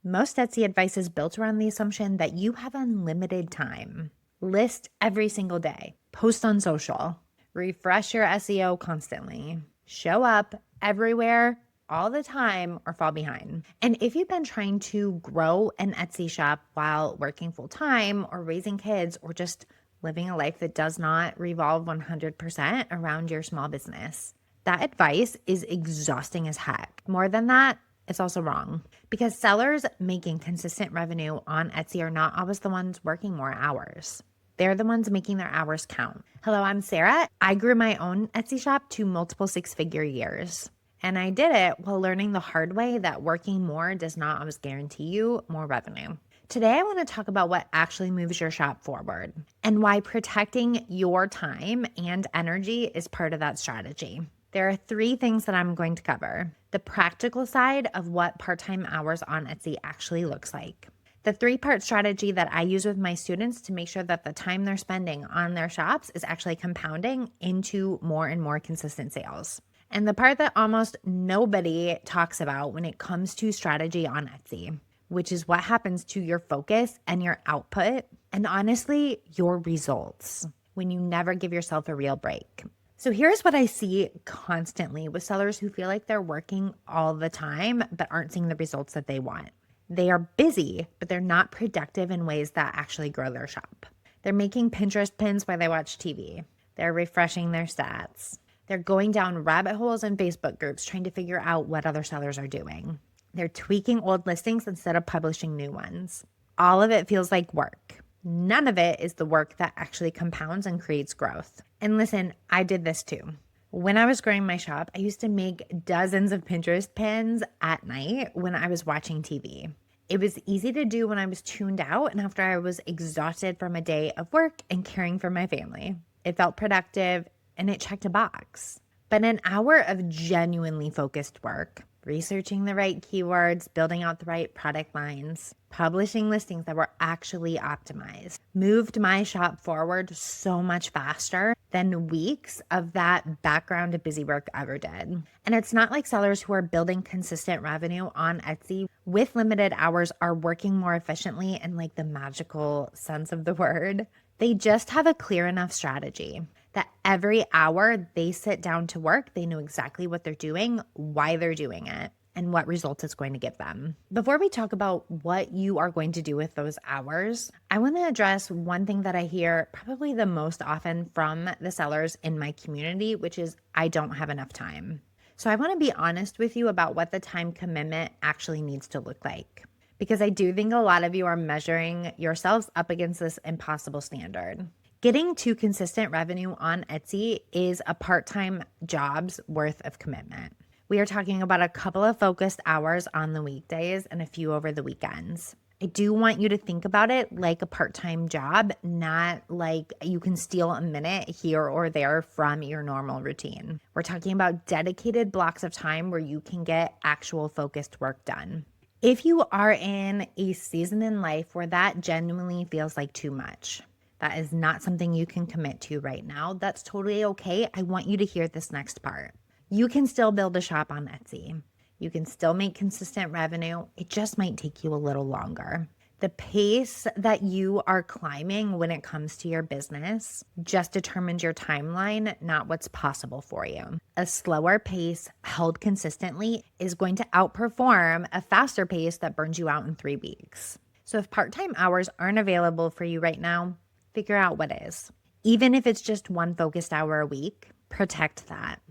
Most Etsy advice is built around the assumption that you have unlimited time. List every single day. Post on social. Refresh your SEO constantly. Show up everywhere all the time or fall behind. And if you've been trying to grow an Etsy shop while working full time or raising kids or just living a life that does not revolve 100% around your small business, that advice is exhausting as heck. More than that, it's also wrong because sellers making consistent revenue on Etsy are not always the ones working more hours. They're the ones making their hours count. Hello, I'm Sarah. I grew my own Etsy shop to multiple six-figure years. And I did it while learning the hard way that working more does not always guarantee you more revenue. Today, I want to talk about what actually moves your shop forward and why protecting your time and energy is part of that strategy. There are 3 things that I'm going to cover. The practical side of what part-time hours on Etsy actually looks like. The 3-part strategy that I use with my students to make sure that the time they're spending on their shops is actually compounding into more and more consistent sales. And the part that almost nobody talks about when it comes to strategy on Etsy, which is what happens to your focus and your output, and honestly, your results when you never give yourself a real break. So here's what I see constantly with sellers who feel like they're working all the time but aren't seeing the results that they want. They are busy, but they're not productive in ways that actually grow their shop. They're making Pinterest pins while they watch TV. They're refreshing their stats. They're going down rabbit holes in Facebook groups trying to figure out what other sellers are doing. They're tweaking old listings instead of publishing new ones. All of it feels like work. None of it is the work that actually compounds and creates growth. And listen, I did this too. When I was growing my shop, I used to make dozens of Pinterest pins at night when I was watching TV. It was easy to do when I was tuned out and after I was exhausted from a day of work and caring for my family. It felt productive and it checked a box. But an hour of genuinely focused work, researching the right keywords, building out the right product lines, publishing listings that were actually optimized, moved my shop forward so much faster than weeks of that background Busywork ever did. And it's not like sellers who are building consistent revenue on Etsy with limited hours are working more efficiently in like the magical sense of the word. They just have a clear enough strategy that every hour they sit down to work, they know exactly what they're doing, why they're doing it, and what results it's going to give them. Before we talk about what you are going to do with those hours, I want to address one thing that I hear probably the most often from the sellers in my community, which is I don't have enough time. So I want to be honest with you about what the time commitment actually needs to look like, because I do think a lot of you are measuring yourselves up against this impossible standard. Getting to consistent revenue on Etsy is a part-time job's worth of commitment. We are talking about a couple of focused hours on the weekdays and a few over the weekends. I do want you to think about it like a part-time job, not like you can steal a minute here or there from your normal routine. We're talking about dedicated blocks of time where you can get actual focused work done. If you are in a season in life where that genuinely feels like too much, that is not something you can commit to right now, that's totally okay. I want you to hear this next part. You can still build a shop on Etsy. You can still make consistent revenue. It just might take you a little longer. The pace that you are climbing when it comes to your business just determines your timeline, not what's possible for you. A slower pace held consistently is going to outperform a faster pace that burns you out in 3 weeks. So if part-time hours aren't available for you right now, figure out what is. Even if it's just 1 focused hour a week, protect that.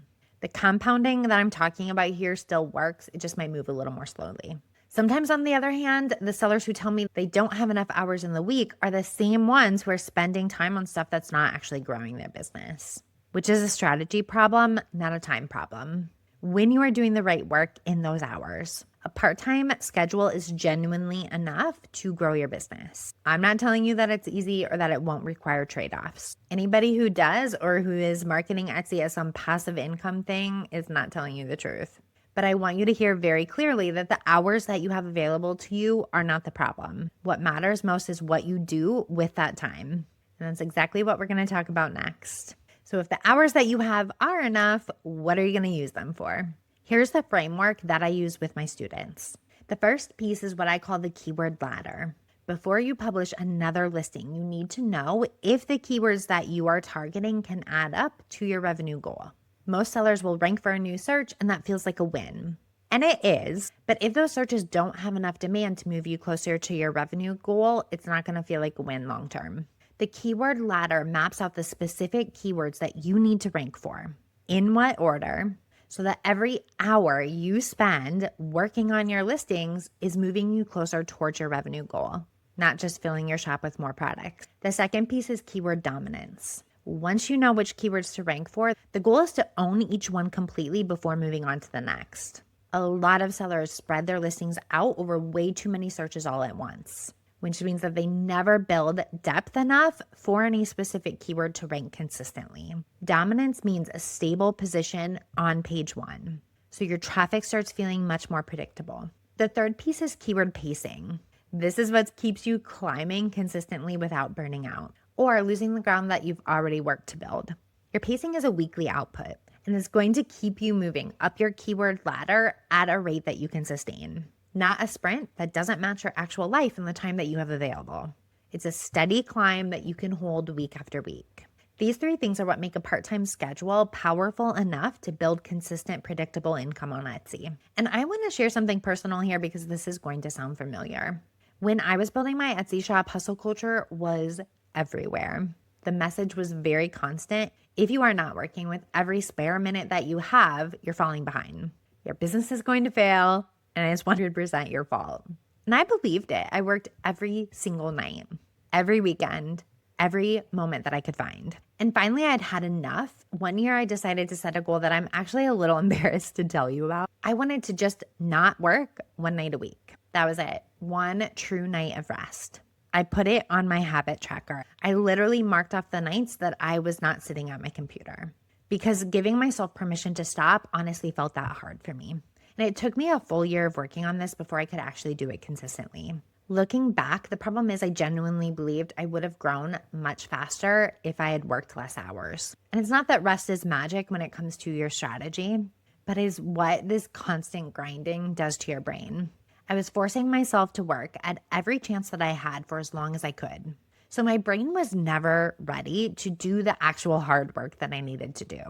The compounding that I'm talking about here still works. It just might move a little more slowly. Sometimes, on the other hand, the sellers who tell me they don't have enough hours in the week are the same ones who are spending time on stuff that's not actually growing their business, which is a strategy problem, not a time problem. When you are doing the right work in those hours, a part-time schedule is genuinely enough to grow your business. I'm not telling you that it's easy or that it won't require trade-offs. Anybody who does or who is marketing Etsy as some passive income thing is not telling you the truth. But I want you to hear very clearly that the hours that you have available to you are not the problem. What matters most is what you do with that time. And that's exactly what we're going to talk about next. So if the hours that you have are enough, what are you going to use them for? Here's the framework that I use with my students. The first piece is what I call the keyword ladder. Before you publish another listing, you need to know if the keywords that you are targeting can add up to your revenue goal. Most sellers will rank for a new search, and that feels like a win. And it is, but if those searches don't have enough demand to move you closer to your revenue goal, it's not going to feel like a win long term. The keyword ladder maps out the specific keywords that you need to rank for, in what order, so that every hour you spend working on your listings is moving you closer towards your revenue goal, not just filling your shop with more products. The second piece is keyword dominance. Once you know which keywords to rank for, the goal is to own each one completely before moving on to the next. A lot of sellers spread their listings out over way too many searches all at once, which means that they never build depth enough for any specific keyword to rank consistently. Dominance means a stable position on page 1, so your traffic starts feeling much more predictable. The third piece is keyword pacing. This is what keeps you climbing consistently without burning out or losing the ground that you've already worked to build. Your pacing is a weekly output, and it's going to keep you moving up your keyword ladder at a rate that you can sustain. Not a sprint that doesn't match your actual life and the time that you have available. It's a steady climb that you can hold week after week. These 3 things are what make a part-time schedule powerful enough to build consistent, predictable income on Etsy. And I want to share something personal here because this is going to sound familiar. When I was building my Etsy shop, hustle culture was everywhere. The message was very constant. If you are not working with every spare minute that you have, you're falling behind. Your business is going to fail, and it's 100% your fault. And I believed it. I worked every single night, every weekend, every moment that I could find. And finally, I'd had enough. One year, I decided to set a goal that I'm actually a little embarrassed to tell you about. I wanted to just not work one night a week. That was it. One true night of rest. I put it on my habit tracker. I literally marked off the nights that I was not sitting at my computer because giving myself permission to stop honestly felt that hard for me. And it took me a full year of working on this before I could actually do it consistently. Looking back, the problem is I genuinely believed I would have grown much faster if I had worked less hours. And it's not that rest is magic when it comes to your strategy, but is what this constant grinding does to your brain. I was forcing myself to work at every chance that I had for as long as I could. So my brain was never ready to do the actual hard work that I needed to do.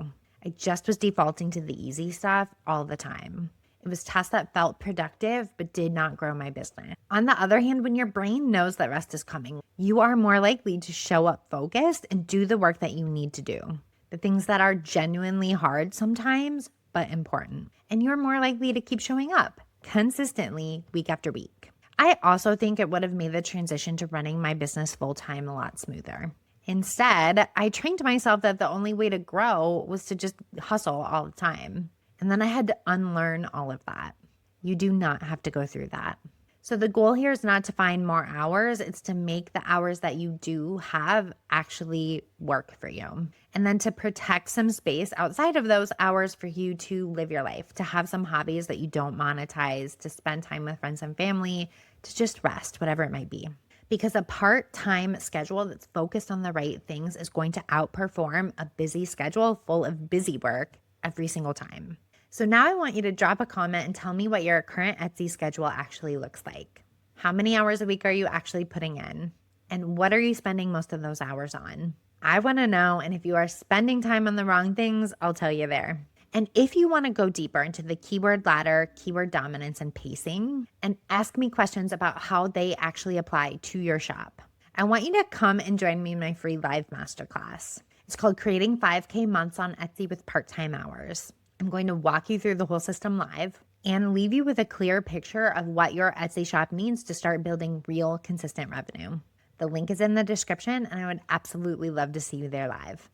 I just was defaulting to the easy stuff all the time. It was tasks that felt productive but did not grow my business. On the other hand, when your brain knows that rest is coming, you are more likely to show up focused and do the work that you need to do. The things that are genuinely hard sometimes, but important. And you're more likely to keep showing up consistently week after week. I also think it would have made the transition to running my business full-time a lot smoother. Instead, I trained myself that the only way to grow was to just hustle all the time. And then I had to unlearn all of that. You do not have to go through that. So the goal here is not to find more hours. It's to make the hours that you do have actually work for you. And then to protect some space outside of those hours for you to live your life, to have some hobbies that you don't monetize, to spend time with friends and family, to just rest, whatever it might be. Because a part-time schedule that's focused on the right things is going to outperform a busy schedule full of busy work every single time. So now I want you to drop a comment and tell me what your current Etsy schedule actually looks like. How many hours a week are you actually putting in? And what are you spending most of those hours on? I want to know, and if you are spending time on the wrong things, I'll tell you there. And if you want to go deeper into the keyword ladder, keyword dominance, and pacing, and ask me questions about how they actually apply to your shop, I want you to come and join me in my free live masterclass. It's called Creating 5K Months on Etsy with Part-Time Hours. I'm going to walk you through the whole system live and leave you with a clear picture of what your Etsy shop means to start building real, consistent revenue. The link is in the description, and I would absolutely love to see you there live.